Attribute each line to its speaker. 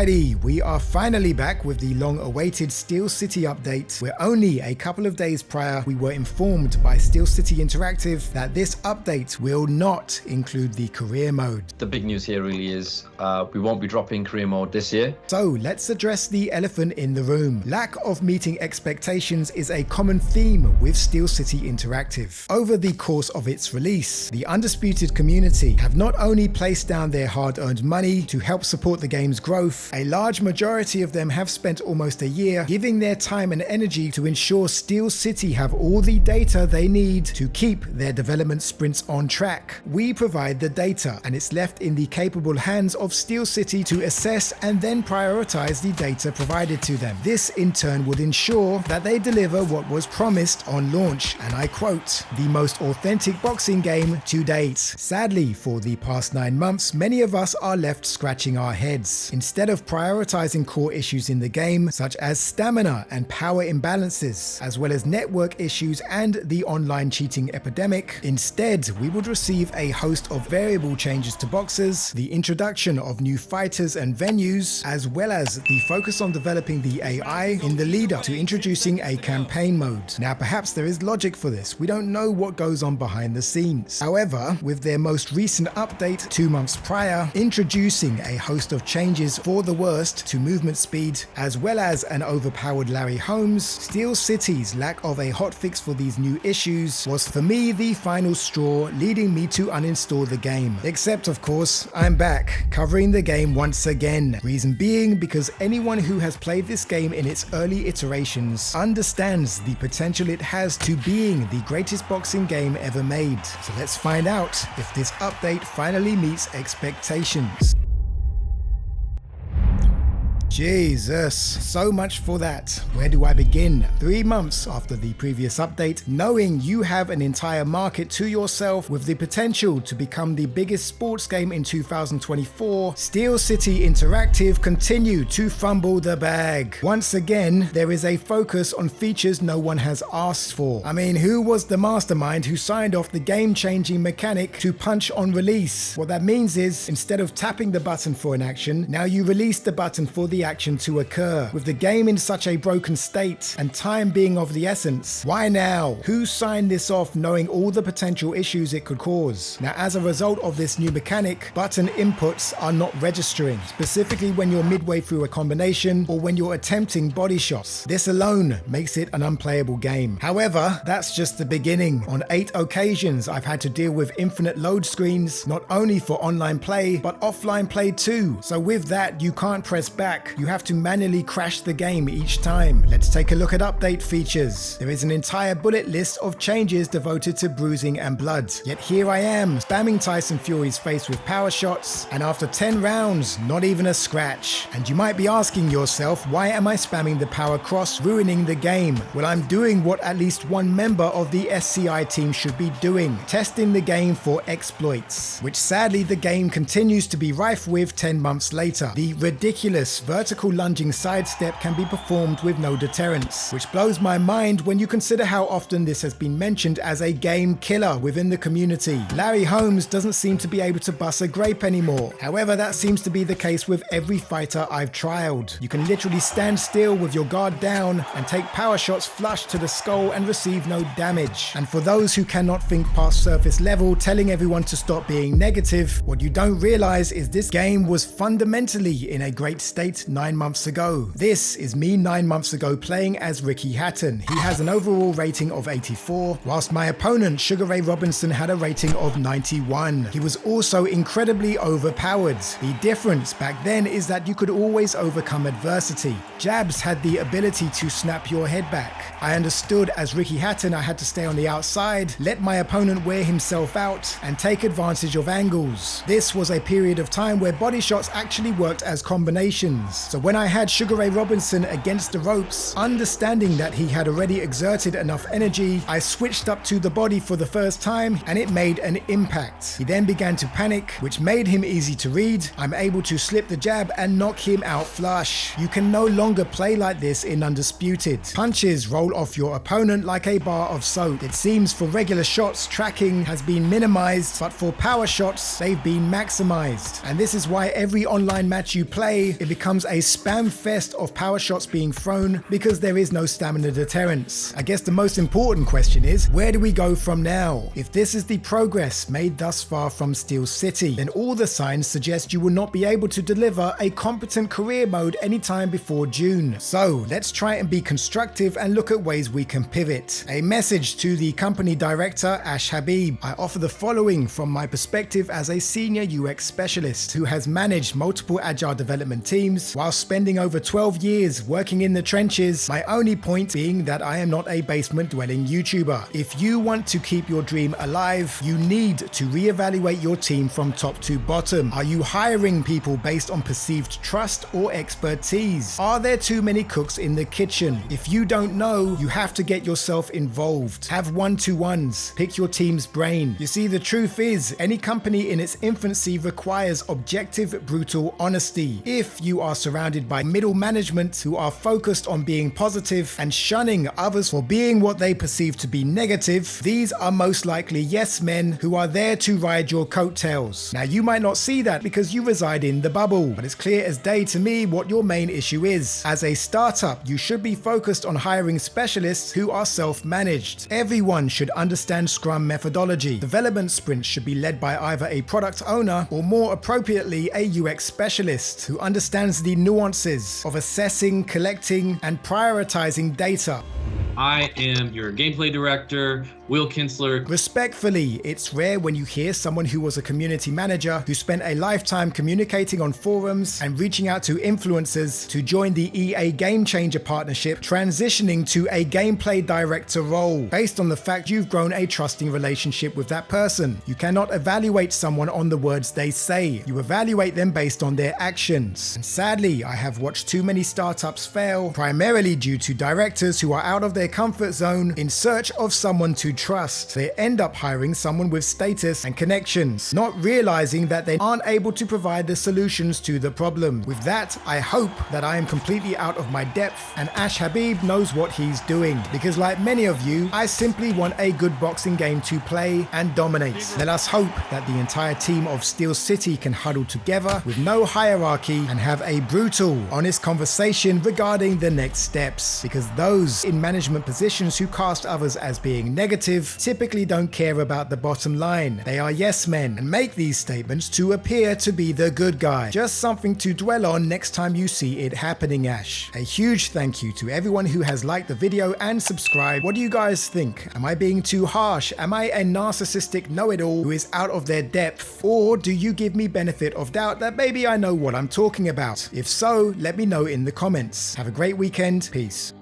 Speaker 1: Alrighty, we are finally back with the long-awaited Steel City update, where only a couple of days prior we were informed by Steel City Interactive that this update will not include the career mode.
Speaker 2: The big news here really is we won't be dropping career mode this year.
Speaker 1: So let's address the elephant in the room. Lack of meeting expectations is a common theme with Steel City Interactive. Over the course of its release, the Undisputed community have not only placed down their hard-earned money to help support the game's growth, a large majority of them have spent almost a year giving their time and energy to ensure Steel City have all the data they need to keep their development sprints on track. We provide the data, and it's left in the capable hands of Steel City to assess and then prioritize the data provided to them. This in turn would ensure that they deliver what was promised on launch, and I quote, "the most authentic boxing game to date." Sadly, for the past 9 months, many of us are left scratching our heads. Instead of prioritizing core issues in the game, such as stamina and power imbalances, as well as network issues and the online cheating epidemic, instead we would receive a host of variable changes to boxers, the introduction of new fighters and venues, as well as the focus on developing the AI in the lead up to introducing a campaign mode. Now perhaps there is logic for this, we don't know what goes on behind the scenes. However, with their most recent update 2 months prior, introducing a host of changes for the worst to movement speed, as well as an overpowered Larry Holmes, Steel City's lack of a hotfix for these new issues was for me the final straw, leading me to uninstall the game. Except of course, I'm back, covering the game once again. Reason being because anyone who has played this game in its early iterations understands the potential it has to being the greatest boxing game ever made. So let's find out if this update finally meets expectations. Jesus, so much for that. Where do I begin? 3 months after the previous update, knowing you have an entire market to yourself with the potential to become the biggest sports game in 2024, Steel City Interactive continue to fumble the bag. Once again, there is a focus on features no one has asked for. I mean, who was the mastermind who signed off the game-changing mechanic to punch on release? What that means is, instead of tapping the button for an action, now you release the button for the action to occur. With the game in such a broken state and time being of the essence, why now? Who signed this off knowing all the potential issues it could cause? Now, as a result of this new mechanic, button inputs are not registering, specifically when you're midway through a combination or when you're attempting body shots. This alone makes it an unplayable game. However, that's just the beginning. On 8 occasions, I've had to deal with infinite load screens, not only for online play, but offline play too. So with that, you can't press back. You have to manually crash the game each time. Let's take a look at update features. There is an entire bullet list of changes devoted to bruising and blood. Yet here I am, spamming Tyson Fury's face with power shots, and after 10 rounds, not even a scratch. And you might be asking yourself, why am I spamming the power cross, ruining the game? Well, I'm doing what at least one member of the SCI team should be doing, testing the game for exploits, which sadly the game continues to be rife with 10 months later. The ridiculous vertical lunging sidestep can be performed with no deterrence, which blows my mind when you consider how often this has been mentioned as a game killer within the community. Larry Holmes doesn't seem to be able to bust a grape anymore. However, that seems to be the case with every fighter I've trialed. You can literally stand still with your guard down and take power shots flush to the skull and receive no damage. And for those who cannot think past surface level, telling everyone to stop being negative, what you don't realize is this game was fundamentally in a great state 9 months ago. This is me 9 months ago playing as Ricky Hatton. He has an overall rating of 84, whilst my opponent Sugar Ray Robinson had a rating of 91. He was also incredibly overpowered. The difference back then is that you could always overcome adversity. Jabs had the ability to snap your head back. I understood as Ricky Hatton I had to stay on the outside, let my opponent wear himself out, and take advantage of angles. This was a period of time where body shots actually worked as combinations. So when I had Sugar Ray Robinson against the ropes, understanding that he had already exerted enough energy, I switched up to the body for the first time and it made an impact. He then began to panic, which made him easy to read. I'm able to slip the jab and knock him out flush. You can no longer play like this in Undisputed. Punches roll off your opponent like a bar of soap. It seems for regular shots, tracking has been minimized, but for power shots, they've been maximized. And this is why every online match you play, it becomes becomes a spam fest of power shots being thrown because there is no stamina deterrence. I guess the most important question is, where do we go from now? If this is the progress made thus far from Steel City, then all the signs suggest you will not be able to deliver a competent career mode anytime before June. So let's try and be constructive and look at ways we can pivot. A message to the company director, Ash Habib. I offer the following from my perspective as a senior UX specialist who has managed multiple agile development teams while spending over 12 years working in the trenches, my only point being that I am not a basement dwelling YouTuber. If you want to keep your dream alive, you need to reevaluate your team from top to bottom. Are you hiring people based on perceived trust or expertise? Are there too many cooks in the kitchen? If you don't know, you have to get yourself involved. Have one-to-ones. Pick your team's brain. You see, the truth is, any company in its infancy requires objective, brutal honesty. If you are surrounded by middle management who are focused on being positive and shunning others for being what they perceive to be negative, these are most likely yes men who are there to ride your coattails. Now, you might not see that because you reside in the bubble, but it's clear as day to me what your main issue is. As a startup, you should be focused on hiring specialists who are self-managed. Everyone should understand Scrum methodology. Development sprints should be led by either a product owner or, more appropriately, a UX specialist who understands the nuances of assessing, collecting, and prioritizing data.
Speaker 3: I am your gameplay director, Will Kinsler.
Speaker 1: Respectfully, it's rare when you hear someone who was a community manager who spent a lifetime communicating on forums and reaching out to influencers to join the EA Game Changer partnership, transitioning to a gameplay director role based on the fact you've grown a trusting relationship with that person. You cannot evaluate someone on the words they say. You evaluate them based on their actions. And sadly, I have watched too many startups fail, primarily due to directors who are out of their comfort zone in search of someone to trust. They end up hiring someone with status and connections, not realizing that they aren't able to provide the solutions to the problem. With that, I hope that I am completely out of my depth and Ash Habib knows what he's doing, because like many of you, I simply want a good boxing game to play and dominate. Let us hope that the entire team of Steel City can huddle together with no hierarchy and have a brutal, honest conversation regarding the next steps, because those in management positions who cast others as being negative typically don't care about the bottom line. They are yes men and make these statements to appear to be the good guy. Just something to dwell on next time you see it happening, Ash. A huge thank you to everyone who has liked the video and subscribed. What do you guys think? Am I being too harsh? Am I a narcissistic know-it-all who is out of their depth? Or do you give me benefit of doubt that maybe I know what I'm talking about? If so, let me know in the comments. Have a great weekend. Peace.